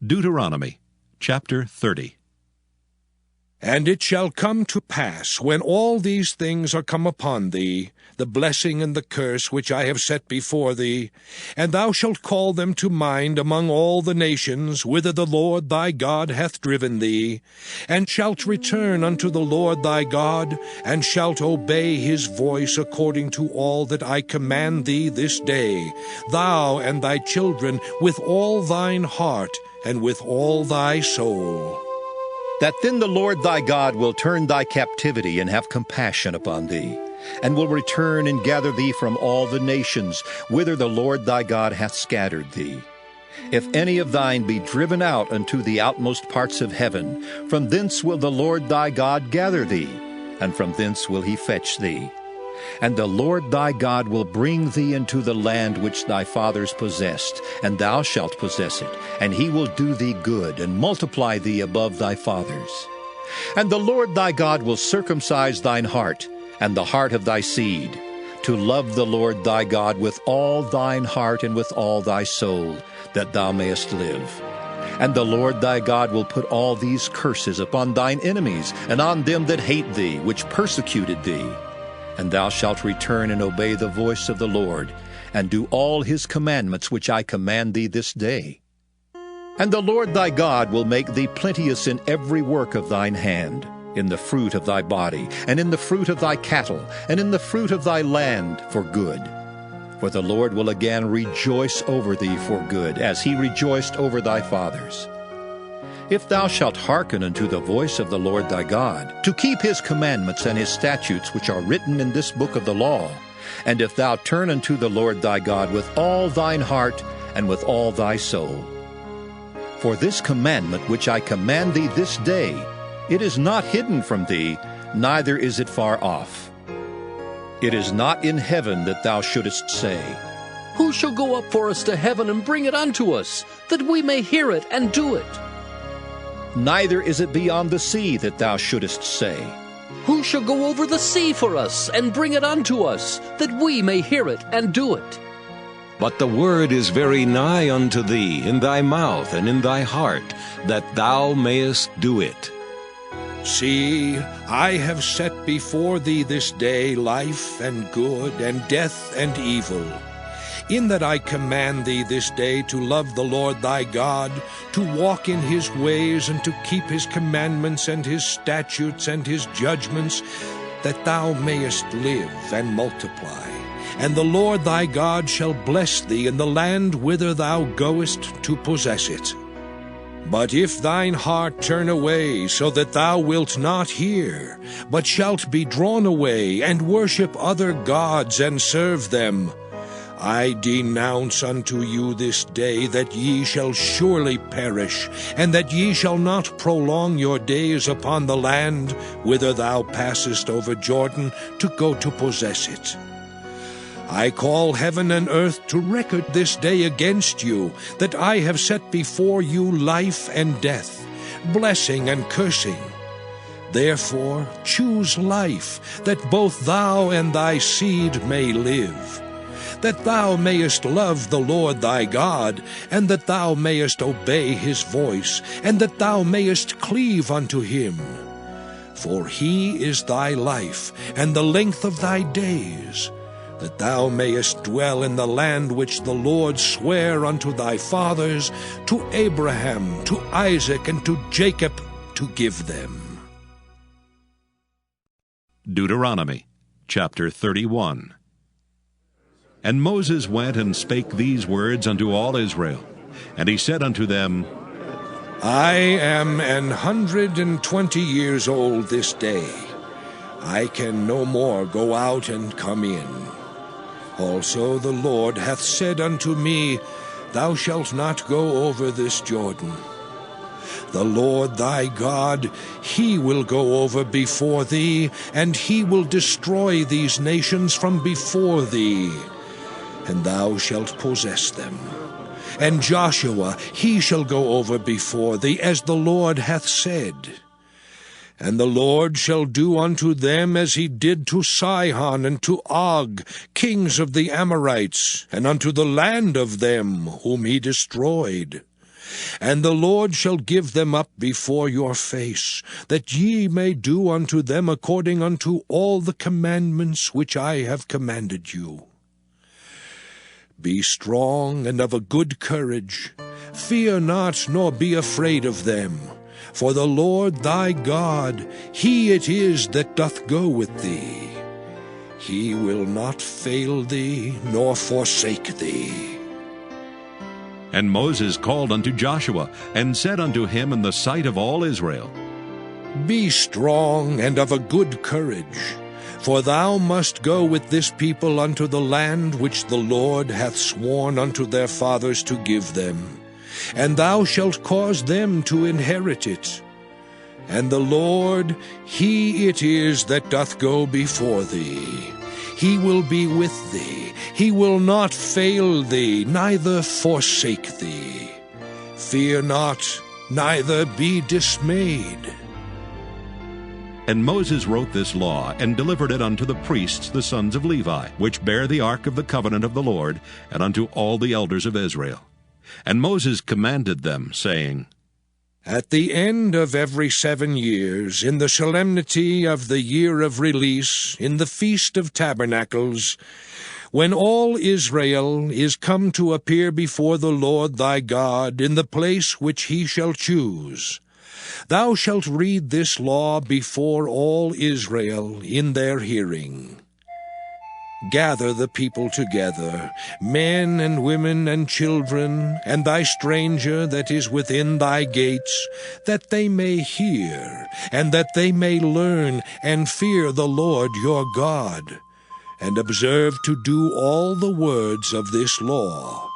Deuteronomy chapter 30. And it shall come to pass, when all these things are come upon thee, the blessing and the curse which I have set before thee, and thou shalt call them to mind among all the nations, whither the Lord thy God hath driven thee, and shalt return unto the Lord thy God, and shalt obey his voice according to all that I command thee this day, thou and thy children, with all thine heart, and with all thy soul. That then the Lord thy God will turn thy captivity and have compassion upon thee, and will return and gather thee from all the nations, whither the Lord thy God hath scattered thee. If any of thine be driven out unto the outmost parts of heaven, from thence will the Lord thy God gather thee, and from thence will he fetch thee. And the Lord thy God will bring thee into the land which thy fathers possessed, and thou shalt possess it, and he will do thee good, and multiply thee above thy fathers. And the Lord thy God will circumcise thine heart, and the heart of thy seed, to love the Lord thy God with all thine heart and with all thy soul, that thou mayest live. And the Lord thy God will put all these curses upon thine enemies, and on them that hate thee, which persecuted thee. And thou shalt return and obey the voice of the Lord, and do all his commandments which I command thee this day. And the Lord thy God will make thee plenteous in every work of thine hand, in the fruit of thy body, and in the fruit of thy cattle, and in the fruit of thy land for good. For the Lord will again rejoice over thee for good, as he rejoiced over thy fathers. If thou shalt hearken unto the voice of the Lord thy God, to keep his commandments and his statutes which are written in this book of the law, and if thou turn unto the Lord thy God with all thine heart and with all thy soul. For this commandment which I command thee this day, it is not hidden from thee, neither is it far off. It is not in heaven that thou shouldest say, Who shall go up for us to heaven and bring it unto us, that we may hear it and do it? Neither is it beyond the sea that thou shouldest say, Who shall go over the sea for us and bring it unto us, that we may hear it and do it? But the word is very nigh unto thee, in thy mouth and in thy heart, that thou mayest do it. See, I have set before thee this day life and good, and death and evil. In that I command thee this day to love the Lord thy God, to walk in his ways, and to keep his commandments and his statutes and his judgments, that thou mayest live and multiply. And the Lord thy God shall bless thee in the land whither thou goest to possess it. But if thine heart turn away, so that thou wilt not hear, but shalt be drawn away, and worship other gods, and serve them, I denounce unto you this day that ye shall surely perish, and that ye shall not prolong your days upon the land whither thou passest over Jordan to go to possess it. I call heaven and earth to record this day against you, that I have set before you life and death, blessing and cursing. Therefore choose life, that both thou and thy seed may live, that thou mayest love the Lord thy God, and that thou mayest obey his voice, and that thou mayest cleave unto him. For he is thy life, and the length of thy days, that thou mayest dwell in the land which the Lord sware unto thy fathers, to Abraham, to Isaac, and to Jacob, to give them. Deuteronomy chapter 31. And Moses went and spake these words unto all Israel. And he said unto them, I am 120 years old this day. I can no more go out and come in. Also the Lord hath said unto me, Thou shalt not go over this Jordan. The Lord thy God, he will go over before thee, and he will destroy these nations from before thee, and thou shalt possess them. And Joshua, he shall go over before thee, as the Lord hath said. And the Lord shall do unto them as he did to Sihon and to Og, kings of the Amorites, and unto the land of them whom he destroyed. And the Lord shall give them up before your face, that ye may do unto them according unto all the commandments which I have commanded you. Be strong and of a good courage. Fear not, nor be afraid of them. For the Lord thy God, he it is that doth go with thee. He will not fail thee, nor forsake thee. And Moses called unto Joshua, and said unto him in the sight of all Israel, Be strong and of a good courage, for thou must go with this people unto the land which the Lord hath sworn unto their fathers to give them, and thou shalt cause them to inherit it. And the Lord, he it is that doth go before thee. He will be with thee. He will not fail thee, neither forsake thee. Fear not, neither be dismayed. And Moses wrote this law, and delivered it unto the priests the sons of Levi, which bear the ark of the covenant of the Lord, and unto all the elders of Israel. And Moses commanded them, saying, At the end of every 7 years, in the solemnity of the year of release, in the Feast of Tabernacles, when all Israel is come to appear before the Lord thy God in the place which he shall choose, thou shalt read this law before all Israel in their hearing. Gather the people together, men and women and children, and thy stranger that is within thy gates, that they may hear, and that they may learn, and fear the Lord your God, and observe to do all the words of this law.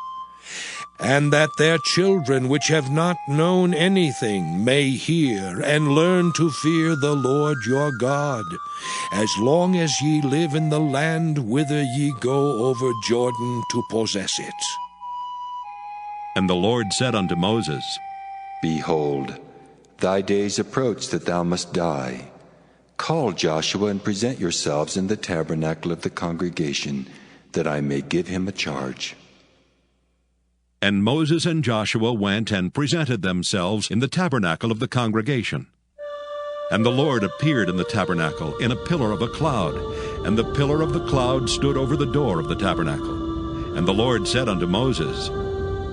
And that their children which have not known anything may hear and learn to fear the Lord your God, as long as ye live in the land whither ye go over Jordan to possess it. And the Lord said unto Moses, Behold, thy days approach that thou must die. Call Joshua and present yourselves in the tabernacle of the congregation, that I may give him a charge. And Moses and Joshua went and presented themselves in the tabernacle of the congregation. And the Lord appeared in the tabernacle in a pillar of a cloud, and the pillar of the cloud stood over the door of the tabernacle. And the Lord said unto Moses,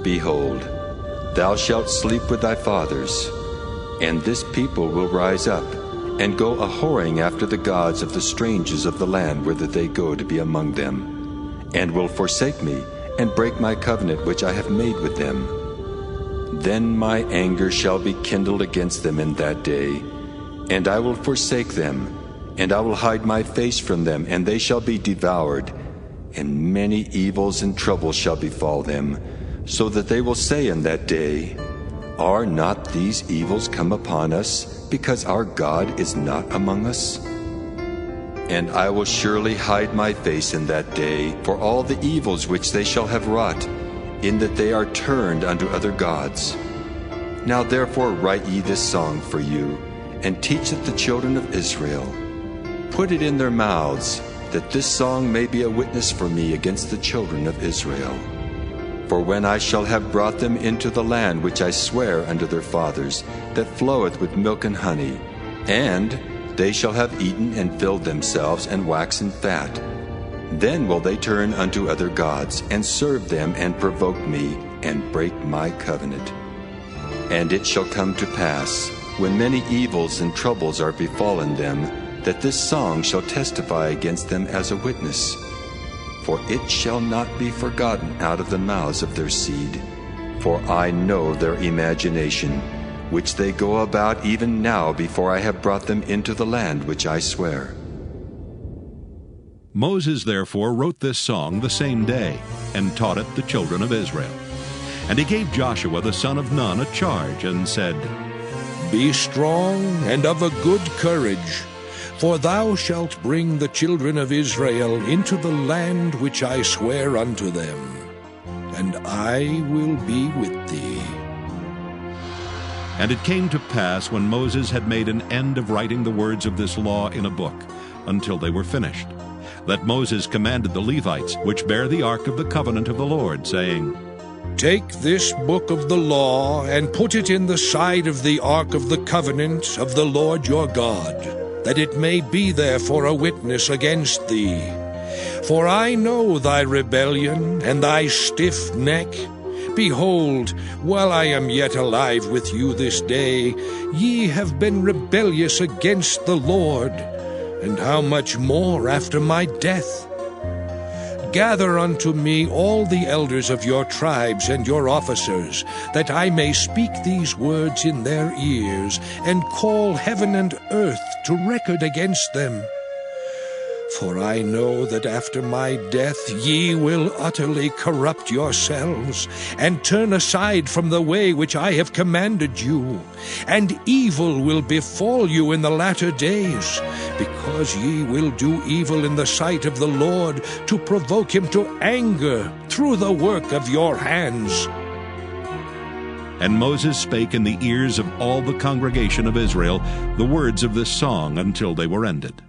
Behold, thou shalt sleep with thy fathers, and this people will rise up, and go a-whoring after the gods of the strangers of the land whither they go to be among them, and will forsake me, and break my covenant which I have made with them. Then my anger shall be kindled against them in that day, and I will forsake them, and I will hide my face from them, and they shall be devoured, and many evils and troubles shall befall them, so that they will say in that day, Are not these evils come upon us, because our God is not among us? And I will surely hide my face in that day for all the evils which they shall have wrought, in that they are turned unto other gods. Now therefore write ye this song for you, and teach it the children of Israel. Put it in their mouths, that this song may be a witness for me against the children of Israel. For when I shall have brought them into the land which I swear unto their fathers, that floweth with milk and honey, and they shall have eaten and filled themselves and waxen fat, then will they turn unto other gods, and serve them, and provoke me, and break my covenant. And it shall come to pass, when many evils and troubles are befallen them, that this song shall testify against them as a witness. For it shall not be forgotten out of the mouths of their seed. For I know their imagination, which they go about even now before I have brought them into the land which I swear. Moses therefore wrote this song the same day, and taught it the children of Israel. And he gave Joshua the son of Nun a charge, and said, Be strong and of a good courage, for thou shalt bring the children of Israel into the land which I swear unto them, and I will be with thee. And it came to pass, when Moses had made an end of writing the words of this law in a book, until they were finished, that Moses commanded the Levites, which bear the ark of the covenant of the Lord, saying, Take this book of the law, and put it in the side of the ark of the covenant of the Lord your God, that it may be there for a witness against thee. For I know thy rebellion, and thy stiff neck. Behold, while I am yet alive with you this day, ye have been rebellious against the Lord, and how much more after my death? Gather unto me all the elders of your tribes and your officers, that I may speak these words in their ears, and call heaven and earth to record against them. For I know that after my death ye will utterly corrupt yourselves, and turn aside from the way which I have commanded you, and evil will befall you in the latter days, because ye will do evil in the sight of the Lord, to provoke him to anger through the work of your hands. And Moses spake in the ears of all the congregation of Israel the words of this song until they were ended.